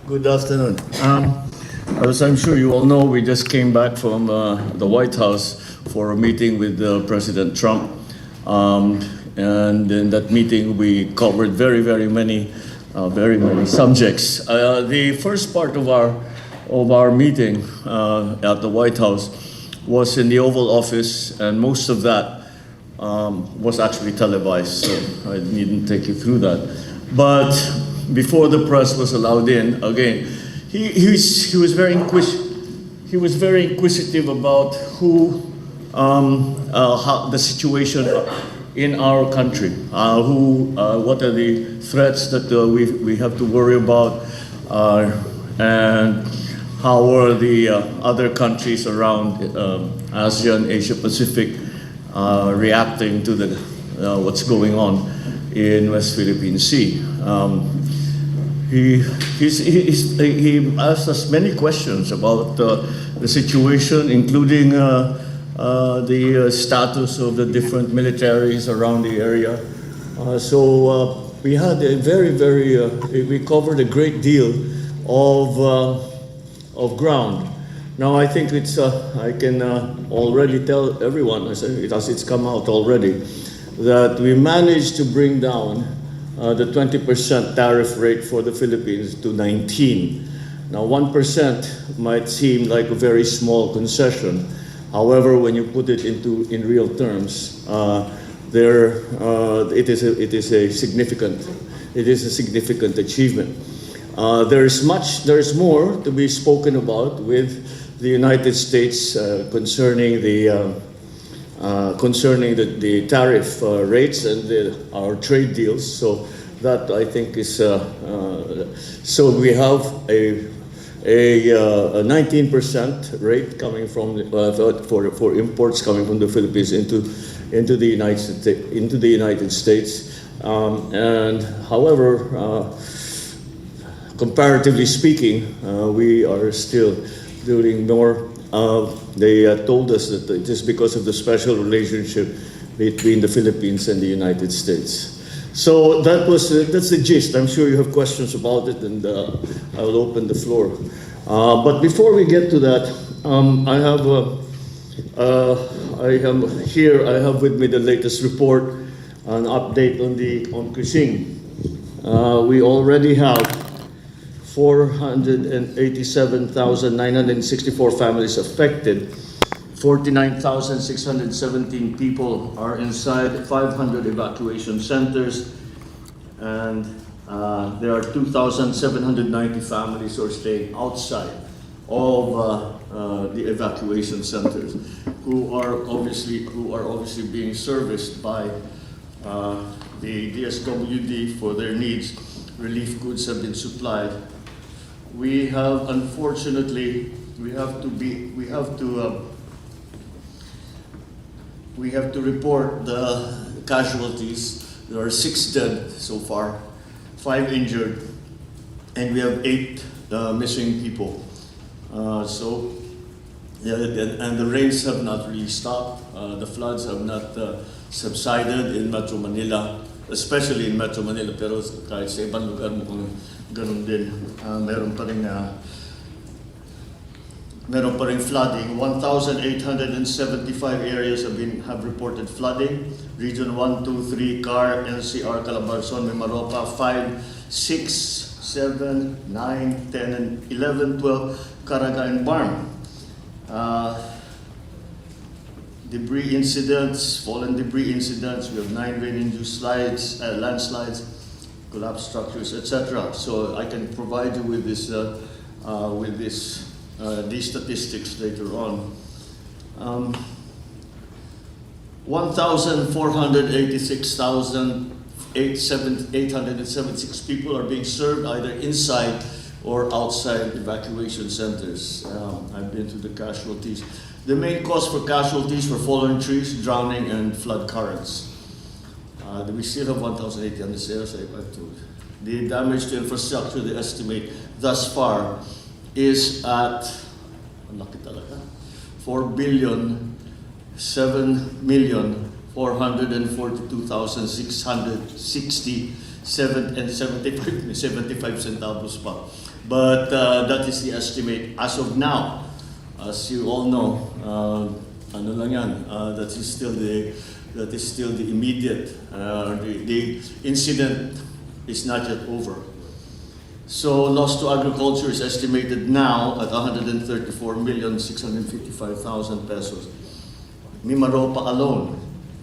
Good afternoon. As I'm sure you all know, we just came back from the White House for a meeting with President Trump. And in that meeting, we covered very many subjects. The first part of our meeting at the White House was in the Oval Office, and most of that was actually televised, so I needn't take you through that. But before the press was allowed in, again, he was very inquisitive about how the situation in our country, what are the threats that we have to worry about, and how are the other countries around ASEAN, Asia Pacific reacting to what's going on in West Philippine Sea. He asked us many questions about the situation, including the status of the different militaries around the area. So we had a we covered a great deal of ground. Now I think I can already tell everyone, as it's come out already, that we managed to bring down the 20% tariff rate for the Philippines to 19. Now 1% might seem like a very small concession. However, when you put it in real terms, it is a significant achievement. There's more to be spoken about with the United States concerning the tariff rates and our trade deals. So that I think is so we have a 19% rate coming from for imports coming from the Philippines into the United States. And however, comparatively speaking, we are still doing more. They told us that it is because of the special relationship between the Philippines and the United States. So that's the gist. I'm sure you have questions about it, and I will open the floor. But before we get to that, I have with me the latest report, an update on Kuching. We already have 487,964 families affected. 49,617 people are inside 500 evacuation centers, and there are 2,790 families who are staying outside of the evacuation centers, who are obviously being serviced by the DSWD for their needs. Relief goods have been supplied. We have, unfortunately, we have to report the casualties. There are 6 dead so far, 5 injured, and we have 8 missing people. And the rains have not really stopped. The floods have not subsided in Metro Manila, especially in Metro Manila, pero kahit sa ibang lugar mukhang ganun din. Meron pa ring flooding. 1,875 areas have reported flooding. Region 1, 2, 3, CAR, NCR, Calabarzon, Mimaropa, 5, 6, 7, 9, 10, and 11, 12, Caraga, and Barm. Debris incidents, fallen debris incidents, we have 9 rain-induced landslides, collapsed structures, etc. So I can provide you with these statistics later on. 1,486,876 people are being served either inside or outside evacuation centers. I've been to the casualties. The main cause for casualties were fallen trees, drowning, and flood currents. We still have 1,800 sales. The damage to infrastructure, they estimate thus far, is at 4,7,442,667 and 75 centavos pa. But that is the estimate as of now. As you all know, ano lang yan, that is still the immediate. The incident is not yet over. So loss to agriculture is estimated now at 134,655,000 pesos. Mimaropa alone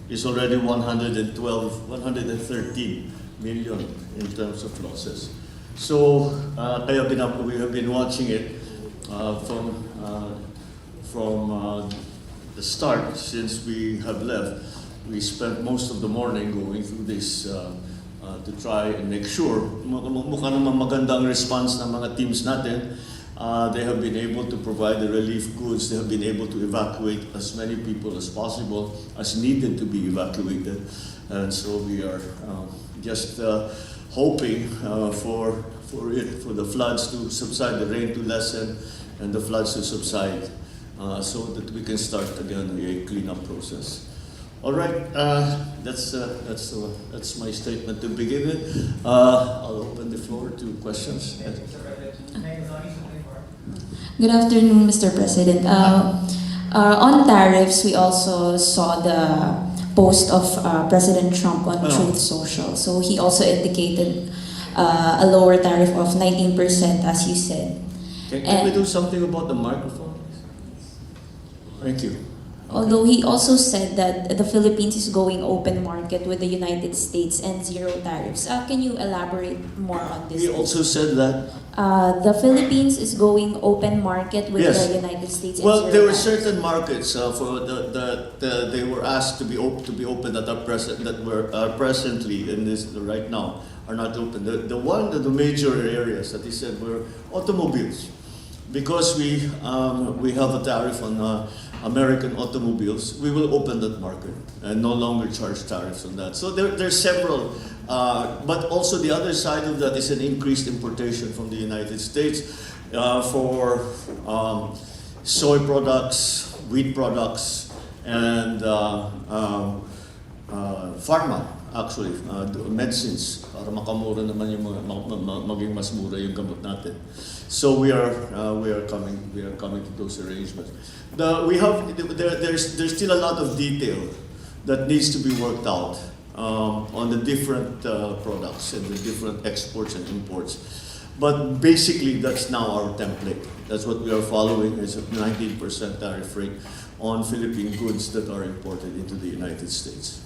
is already 113 million in terms of losses. So we have been watching it from the start since we have left. We spent most of the morning going through this to try and make sure mukha naman magandang response ng mga teams natin. They have been able to provide the relief goods. They have been able to evacuate as many people as possible, as needed to be evacuated. And so we are just hoping for the floods to subside, the rain to lessen, and the floods to subside, so that we can start again a cleanup process. All right, that's my statement to begin with. I'll open the floor to questions. Good afternoon, Mr. President. On tariffs, we also saw the post of President Trump on Truth Social. So he also indicated a lower tariff of 19%, as you said. Can we do something about the microphone? Thank you. Although he also said that the Philippines is going open market with the United States and zero tariffs. Can you elaborate more on this? He also said that the Philippines is going open market with Yes. the United States. Well, and there zero were tariffs. certain markets that they were asked to be open that are presently in this right now are not open. The major areas that he said were automobiles, because we have a tariff on American automobiles. We will open that market and no longer charge tariffs on that. So there's several, but also the other side of that is an increased importation from the United States for soy products, wheat products, and pharma, actually, medicines, para makamura naman yung maging mas mura yung gamot natin. So we are coming to those arrangements. There's still a lot of detail that needs to be worked out on the different products and the different exports and imports. But basically, that's now our template. That's what we are following, is a 19% tariff rate on Philippine goods that are imported into the United States.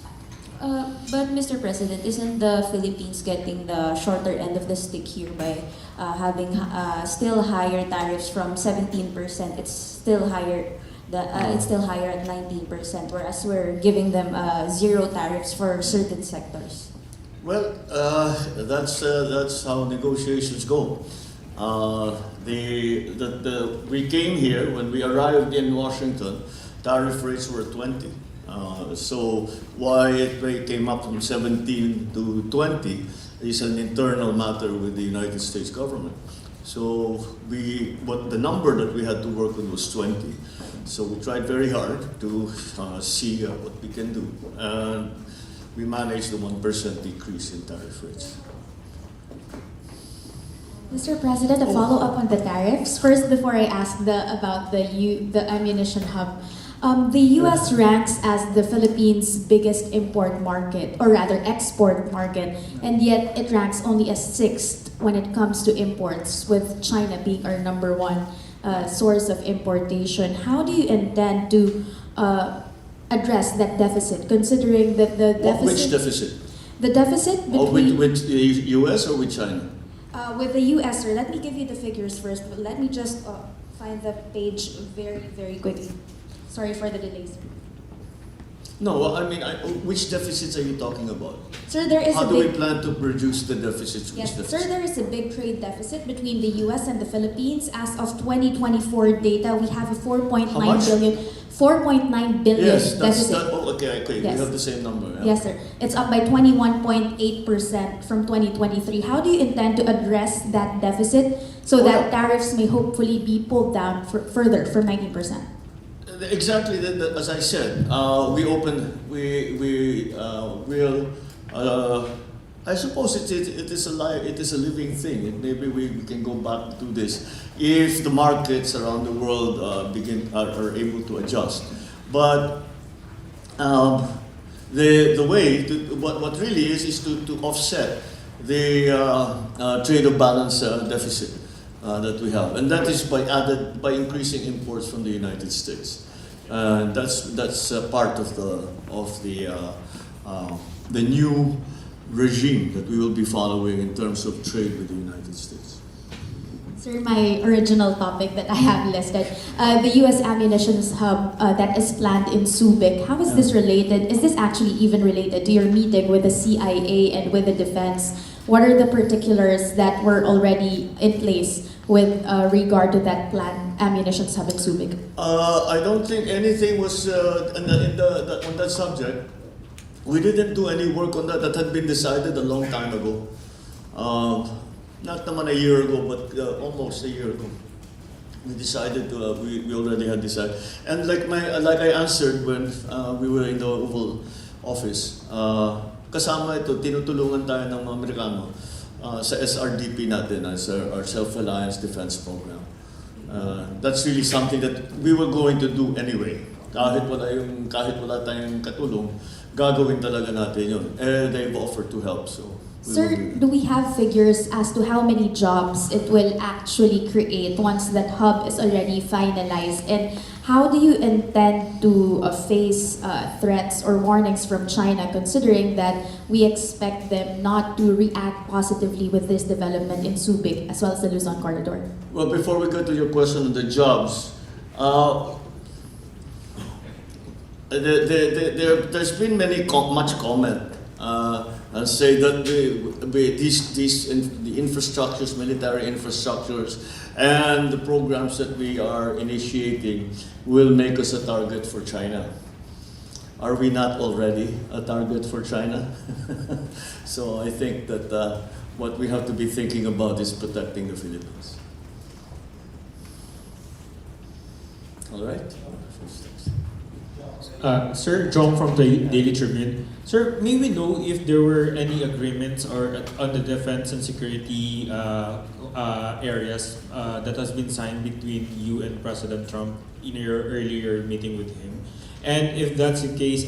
But Mr. President, isn't the Philippines getting the shorter end of the stick here by having still higher tariffs from 17%? It's still higher. It's still higher at 19%, whereas we're giving them zero tariffs for certain sectors. Well, that's how negotiations go. We came here when we arrived in Washington. Tariff rates were 20. So why it came up from 17 to 20 is an internal matter with the United States government. So the number that we had to work with was 20. So we tried very hard to see what we can do. And we managed the 1% decrease in tariff rates. Mr. President, a follow-up on the tariffs. First, before I ask about the ammunition hub, the U.S. ranks as the Philippines' biggest import market, or rather export market, and yet it ranks only as 6th when it comes to imports, with China being our number one source of importation. How do you intend to address that deficit, considering that the deficit... Which deficit? The deficit between... with the U.S. or with China? With the U.S., sir. Let me give you the figures first, but let me just find the page very, very quickly. Sorry for the delays. No, well, I mean, which deficits are you talking about? Sir, there is How a do we big... plan to reduce the deficits? Yes, Which sir, deficit? there is a big trade deficit between the U.S. and the Philippines. As of 2024 data, we have a 4.9 How much? billion, 4.9 billion Yes, that's deficit. that. Oh, okay. Yes. We have the same number. Yeah. Yes, sir. It's up by 21.8% from 2023. How do you intend to address that deficit so that tariffs may hopefully be pulled down further from 19%? Exactly, as I said, we will I suppose it is it is a living thing. Maybe we can go back to this if the markets around the world are able to adjust. But the way what really is to offset the trade of balance deficit that we have, and that is by increasing imports from the United States. That's part of the new regime that we will be following in terms of trade with the United States. Sir, my original topic that I have listed, the U.S. ammunition hub that is planned in Subic. How is this related? Is this actually even related to your meeting with the CIA and with the defense? What are the particulars that were already in place with regard to that planned ammunition hub in Subic? I don't think anything was on that subject. We didn't do any work on that. That had been decided a long time ago. Not naman a year ago, but almost a year ago. We decided we already had decided. And like I answered when we were in the Oval Office, kasama ito, tinutulungan tayo ng mga Amerikano sa SRDP natin, as our Self-Reliance Defense Program. That's really something that we were going to do anyway. Kahit wala tayong katulong, gagawin talaga natin yun. They've offered to help, so. Sir, do we have figures as to how many jobs it will actually create once that hub is already finalized? And how do you intend to face threats or warnings from China, considering that we expect them not to react positively with this development in Subic as well as the Luzon corridor? Well, before we go to your question on the jobs, there's been much comment and say that the infrastructures, military infrastructures, and the programs that we are initiating will make us a target for China. Are we not already a target for China? So I think that what we have to be thinking about is protecting the Philippines. All right? Sir, John from the Daily Tribune. Sir, may we know if there were any agreements or on the defense and security areas that has been signed between you and President Trump in your earlier meeting with him? And if that's the case,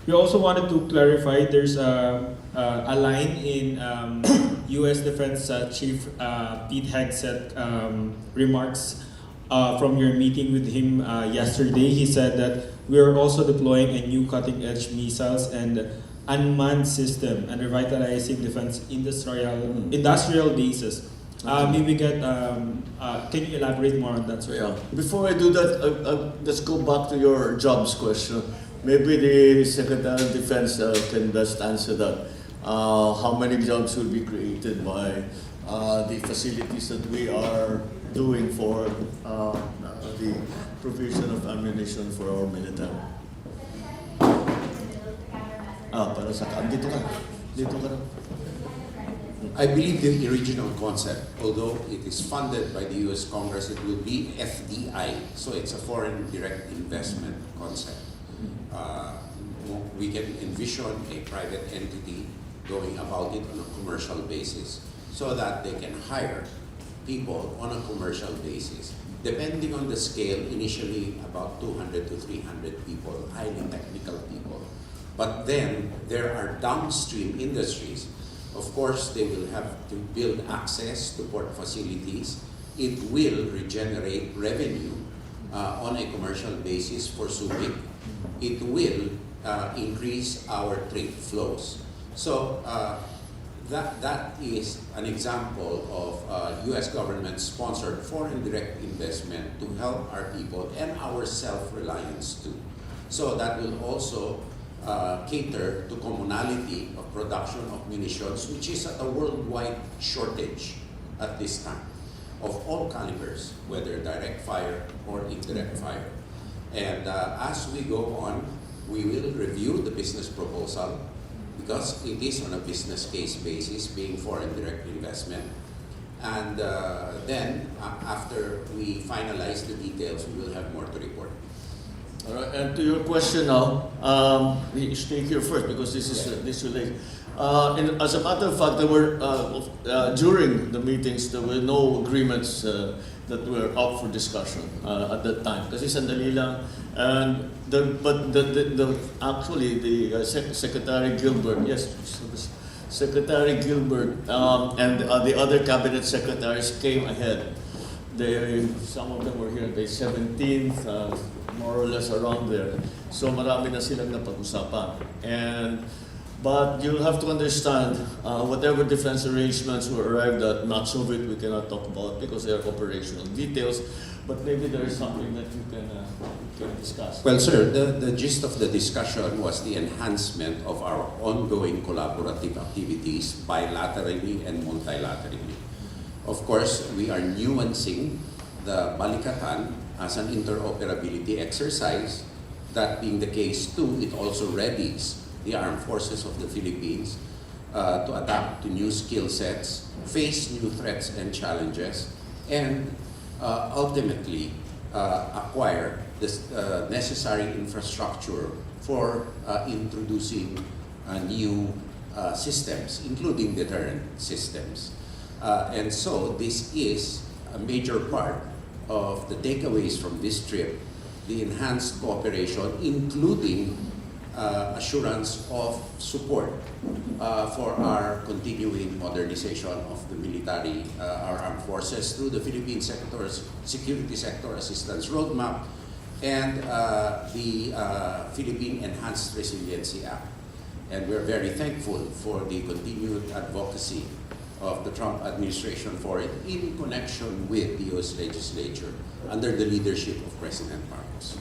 we also wanted to clarify there's a line in U.S. Defense Chief Pete Hegseth remarks from your meeting with him yesterday. He said that we are also deploying a new cutting-edge missiles and unmanned system and revitalizing defense industrial bases. Maybe can you elaborate more on that, sir? Yeah. Before I do that, let's go back to your jobs question. Maybe the Secretary of Defense can best answer that. How many jobs will be created by the facilities that we are doing for the provision of ammunition for our military? Para sa dito ka. I believe the original concept, although it is funded by the US Congress, it will be FDI, so it's a foreign direct investment concept. We can envision a private entity going about it on a commercial basis so that they can hire people on a commercial basis. Depending on the scale, initially about 200 to 300 people, highly technical people. But then there are downstream industries. Of course, they will have to build access to port facilities. It will regenerate revenue on a commercial basis for Subic. It will increase our trade flows. So that is an example of U.S. government-sponsored foreign direct investment to help our people and our self-reliance too. So that will also cater to commonality of production of munitions, which is at a worldwide shortage at this time, of all calibers, whether direct fire or indirect fire. And as we go on, we will review the business proposal, because it is on a business case basis, being foreign direct investment. And then, after we finalize the details, we will have more to report. All right, and to your question now, we should take here first because this relates. As a matter of fact, there were during the meetings there were no agreements that were up for discussion at that time. Kasi sandali lang, and actually the Secretary Gilbert, yes, Secretary Gilbert and the other cabinet secretaries came ahead. Some of them were here the 17th, more or less around there. So marami na silang napag-usapan. But you'll have to understand, whatever defense arrangements were arrived at, much of it we cannot talk about because they are operational details. But maybe there is something that you can discuss. Well, sir, the gist of the discussion was the enhancement of our ongoing collaborative activities bilaterally and multilaterally. Of course, we are nuancing the Balikatan as an interoperability exercise. That being the case too, it also readies the armed forces of the Philippines to adapt to new skill sets, face new threats and challenges, and ultimately acquire this necessary infrastructure for introducing new systems, including deterrent systems. And so this is a major part of the takeaways from this trip, the enhanced cooperation, including assurance of support for our continuing modernization of the military, our armed forces through the Philippine Security Sector Assistance Roadmap and the Philippine Enhanced Resiliency Act. And we're very thankful for the continued advocacy of the Trump administration for it in connection with the U.S. legislature under the leadership of President Marcos.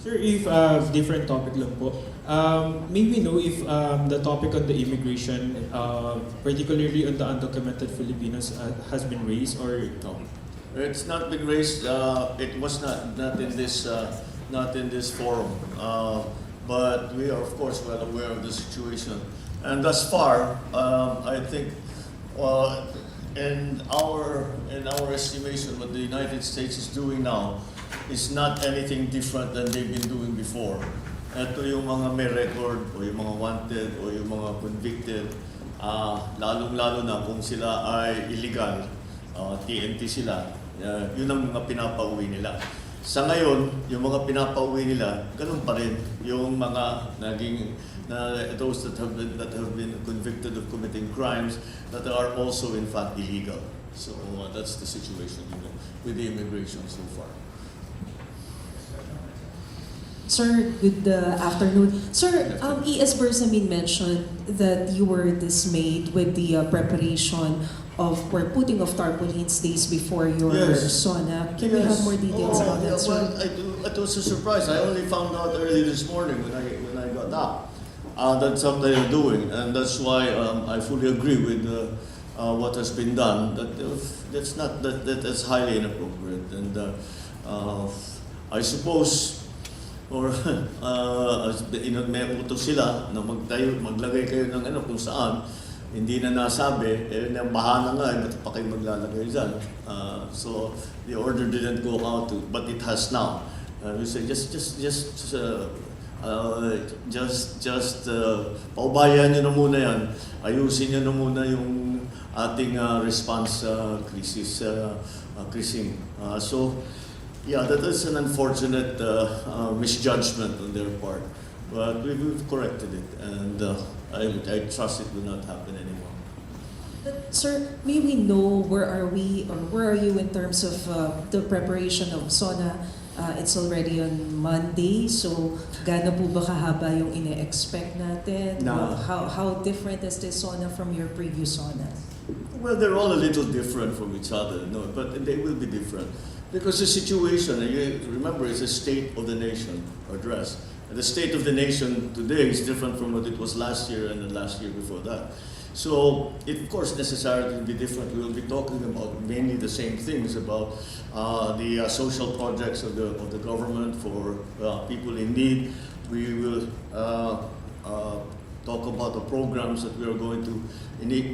Sir, if different topic lang po, may we know if the topic on the immigration, particularly on the undocumented Filipinos, has been raised or no? It's not been raised. It was not in this forum. But we are of course well aware of the situation. And thus far, I think, in our estimation, what the United States is doing now is not anything different than they've been doing before. Ito yung mga may record o yung mga wanted o yung mga convicted, lalong-lalo na kung sila ay illegal, TNT sila, yun ang mga pinapauwi nila. Sa ngayon, yung mga pinapauwi nila, ganun pa rin yung mga those that have been convicted of committing crimes that are also in fact illegal. So that's the situation with the immigration so far. Sir, good afternoon. Sir, E.S. Bersamin mentioned that you were dismayed with the preparation or putting of tarpaulins days before your Sona. Can we have more details about that, sir? Well, it was a surprise. I only found out early this morning when I got up. That's what they are doing, and that's why I fully agree with what has been done. That's highly inappropriate, and I suppose. Or may utos sila na maglagay kayo ng kung saan hindi na nasabi, bahala nga, ba't pa kayo maglalagay dyan? So the order didn't go out, but it has now. We say just paubayan nyo na muna yan, ayusin nyo na muna yung ating response crisis. So yeah, that is an unfortunate misjudgment on their part, but we've corrected it, and I trust it will not happen anymore. But sir, may we know where are we or where are you in terms of the preparation of Sona? It's already on Monday, so gaano po ba kahaba yung ine-expect natin? No. How different is this Sona from your previous Sona? Well, they're all a little different from each other, no, but they will be different. Because the situation, you remember, it's a State of the Nation address. And the State of the Nation today is different from what it was last year and the last year before that. So, it, of course, necessarily will be different. We will be talking about mainly the same things about the social projects of the government for people in need. We will talk about the programs that we are going to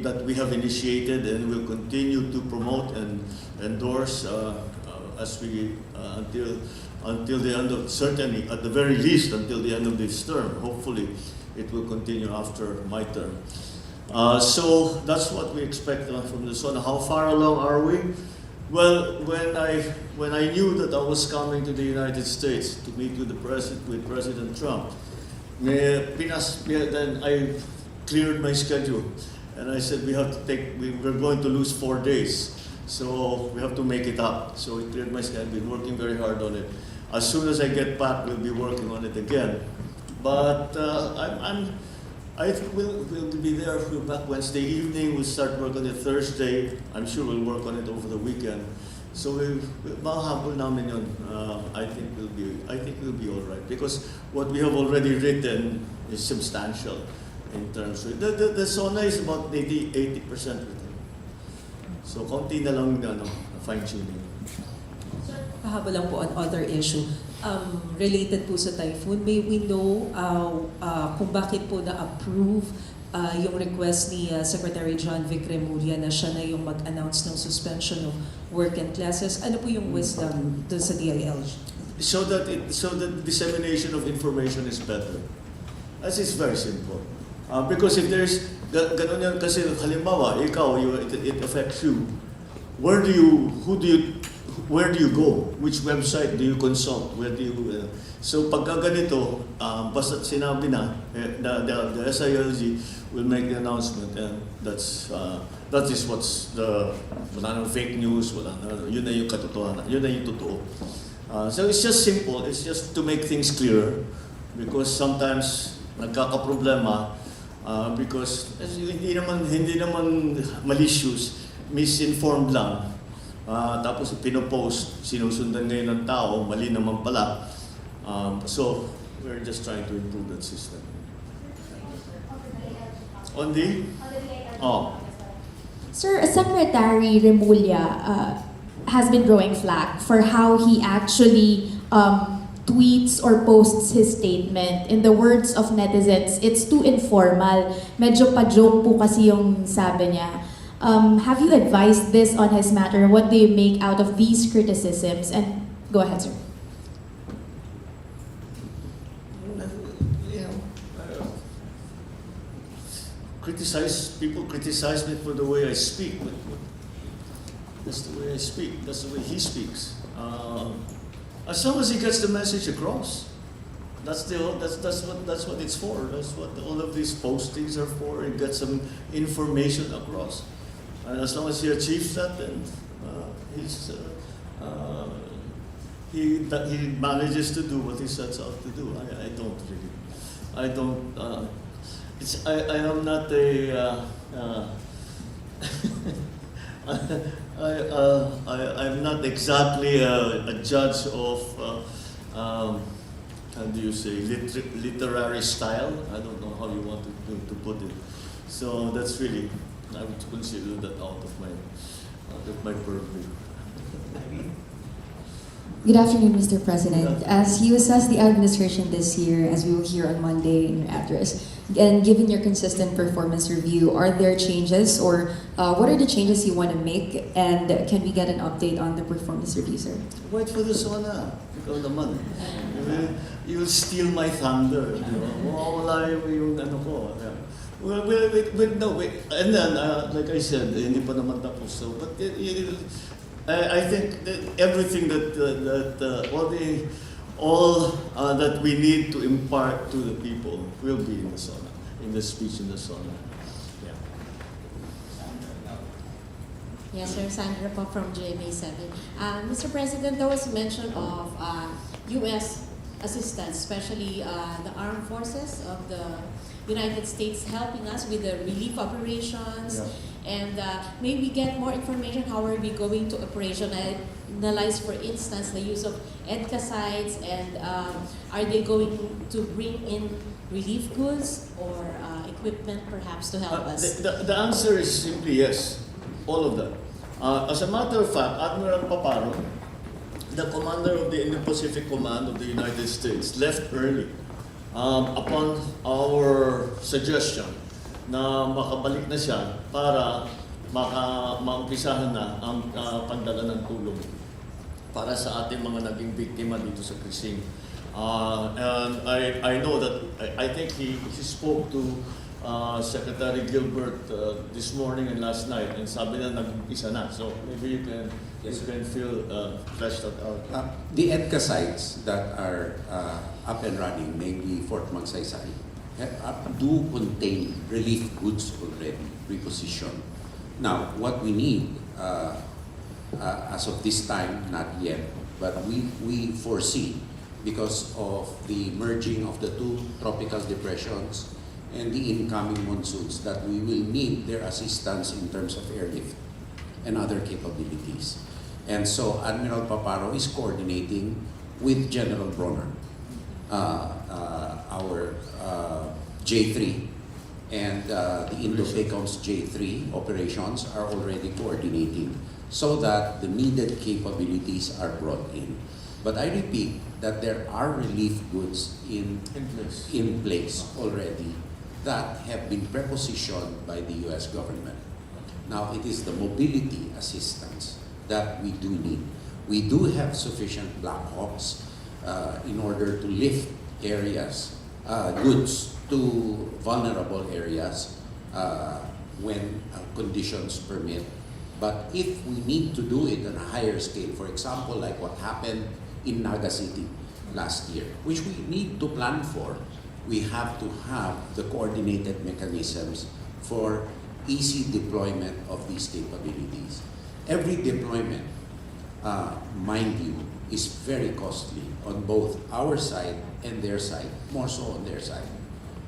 that we have initiated and will continue to promote and endorse as we until the end of, certainly at the very least until the end of this term. Hopefully, it will continue after my term. So that's what we expect from the Sona. How far along are we? Well, when I knew that I was coming to the United States to meet with President Trump, then I cleared my schedule, and I said we're going to lose 4 days, so we have to make it up. So I cleared my schedule. I've been working very hard on it. As soon as I get back, we'll be working on it again. But I think we'll be there. We're back Wednesday evening. We'll start work on it Thursday. I'm sure we'll work on it over the weekend. So mahabol namin yun. I think we'll be all right, because what we have already written is substantial in terms of the Sona is about 80% written. So konti na lang fine tuning. Pahabol lang po on other issue. Related po sa Typhoon, may we know kung bakit po na-approve yung request ni Secretary John Vic Remulla na siya na yung mag-announce ng suspension of work and classes. Ano po yung wisdom dun sa DILG? So that dissemination of information is better. As is very simple. Because if there's ganun yan, kasi halimbawa ikaw it affects you. Where do you go? Which website do you consult? Where do you so pagka ganito, basta sinabi na the SILG will make the announcement, and that is what's wala nang fake news, yun na yung katotohanan, yun na yung totoo. So it's just simple, it's just to make things clearer, because sometimes nagkakaproblema because hindi naman malicious, misinformed lang. Tapos pinopost, sinusundan ngayon ng tao, mali naman pala. So we're just trying to improve that system. On the Sir, Secretary Remulla has been throwing flack for how he actually tweets or posts his statement. In the words of netizens, it's too informal. Medyo pa-joke po kasi yung sabi niya. Have you advised this on his matter? What do you make out of these criticisms? And go ahead, sir. People criticize me for the way I speak. That's the way I speak. That's the way he speaks. As long as he gets the message across, that's what it's for. That's what all of these postings are for. It gets some information across, and as long as he achieves that, then he manages to do what he sets out to do. I am not I'm not exactly a judge of how do you say literary style. I don't know how you want to put it. So that's really, I would consider that out of my purview. Good afternoon, Mr. President. As you assess the administration this year, as we will hear on Monday in your address, and given your consistent performance review, are there changes, or what are the changes you want to make, and can we get an update on the performance review, sir? Wait for the Sona. Ikaw naman. You'll steal my thunder. Mawawala yung ano ko. Wait. And then, like I said, hindi pa naman tapos. So, but I think that everything all that we need to impart to the people will be in the Sona, in the speech in the Sona. Yeah. Yes, sir. Sandra po from GMA 7. Mr. President, there was mention of U.S. assistance, especially the armed forces of the United States helping us with the relief operations. Yeah. And may we get more information, how are we going to operationalize, for instance, the use of EDCA sites, and are they going to bring in relief goods or equipment perhaps to help us? The answer is simply yes, all of that. As a matter of fact, Admiral Paparo, the commander of the Indo-Pacific Command of the United States, left early upon our suggestion na makabalik na siya para maumpisahan na ang pagdala ng tulong para sa ating mga naging biktima dito sa Krising. And I know that, I think he spoke to Secretary Gilbert this morning and last night, and sabi na nag-umpisa na. So maybe you can feel fleshed out. The EDCA sites that are up and running, namely Fort Magsaysay, do contain relief goods already, repositioned. Now, what we need, as of this time, not yet, but we foresee, because of the merging of the two tropical depressions and the incoming monsoons, that we will need their assistance in terms of airlift and other capabilities. And so Admiral Paparo is coordinating with General Bronner, our J3, and the Indo-PACOM's J3 operations are already coordinating so that the needed capabilities are brought in. But I repeat that there are relief goods in place already that have been prepositioned by the US government. Now, it is the mobility assistance that we do need. We do have sufficient Black Hawks in order to lift areas, goods to vulnerable areas when conditions permit. But if we need to do it on a higher scale, for example, like what happened in Naga City last year, which we need to plan for, we have to have the coordinated mechanisms for easy deployment of these capabilities. Every deployment, mind you, is very costly on both our side and their side, more so on their side,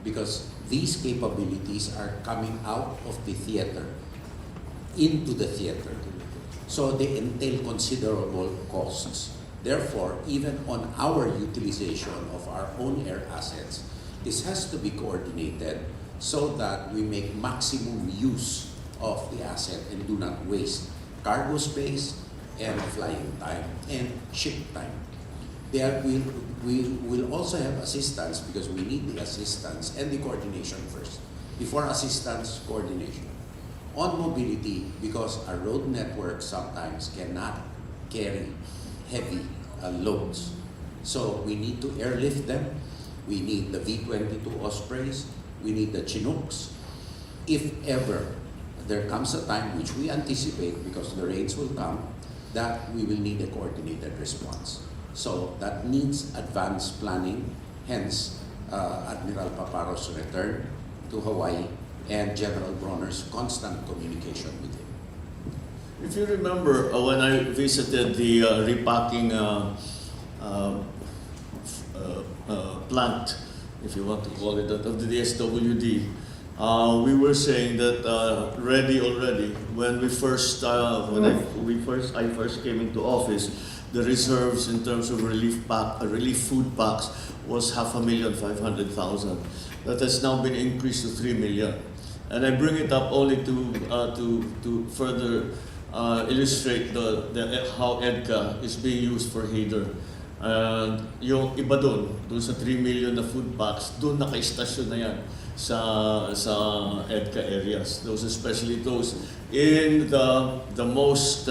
because these capabilities are coming out of the theater into the theater. So they entail considerable costs. Therefore, even on our utilization of our own air assets, this has to be coordinated so that we make maximum use of the asset and do not waste cargo space and flying time and ship time. We will also have assistance, because we need the assistance and the coordination first, before assistance, coordination. On mobility, because our road network sometimes cannot carry heavy loads. So we need to airlift them. We need the V-22 Ospreys. We need the Chinooks. If ever there comes a time, which we anticipate because the rains will come, that we will need a coordinated response. So that needs advanced planning, hence Admiral Paparo's return to Hawaii and General Bronner's constant communication with him. If you remember, when I visited the repacking plant, if you want to call it that, of the DSWD, we were saying that ready already when we first I first came into office, the reserves in terms of relief food packs was 500,500,000. That has now been increased to 3 million, and I bring it up only to further illustrate how EDCA is being used for HADR. And yung iba doon sa 3 million na food packs, doon naka-istasyon na yan sa EDCA areas. Those, especially those in the most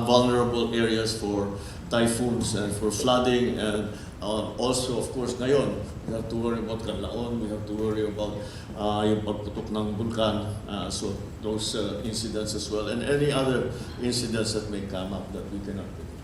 vulnerable areas for typhoons and for flooding, and also of course ngayon we have to worry about Canlaon, we have to worry about yung pagputok ng bulkan, so those incidents as well, and any other incidents that may come up that we cannot predict.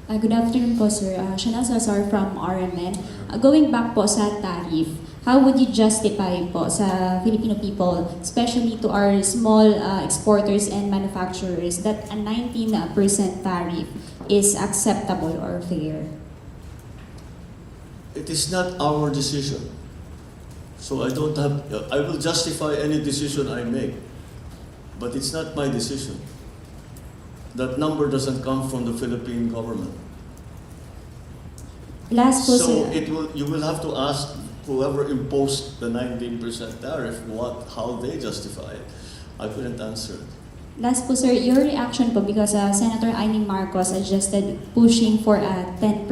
Good afternoon po, sir. Shana Salazar from RMN. Going back po sa tariff, how would you justify po sa Filipino people, especially to our small exporters and manufacturers, that a 19% tariff is acceptable or fair? It is not our decision. So I will justify any decision I make, but it's not my decision. That number doesn't come from the Philippine government. Last po, So sir. you will have to ask whoever imposed the 19% tariff how they justify it. I couldn't answer it. Last po, sir, your reaction po because Senator Amy Marcos suggested pushing for a 10%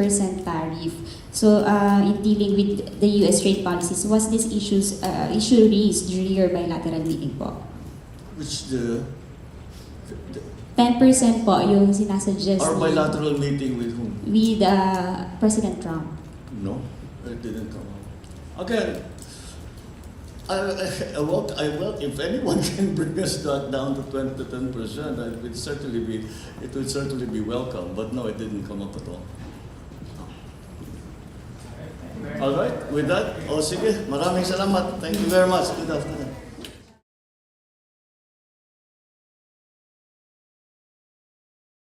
tariff. So, in dealing with the U.S. trade policies, was this issue raised during your bilateral meeting po? Which the 10% po yung sinasuggest our bilateral meeting with whom? with President Trump. No, it didn't come up. Again, if anyone can bring us that down to 10%, it would certainly be welcome. But no, it didn't come up at all. All right, with that, sige, maraming salamat. Thank you very much. Good afternoon.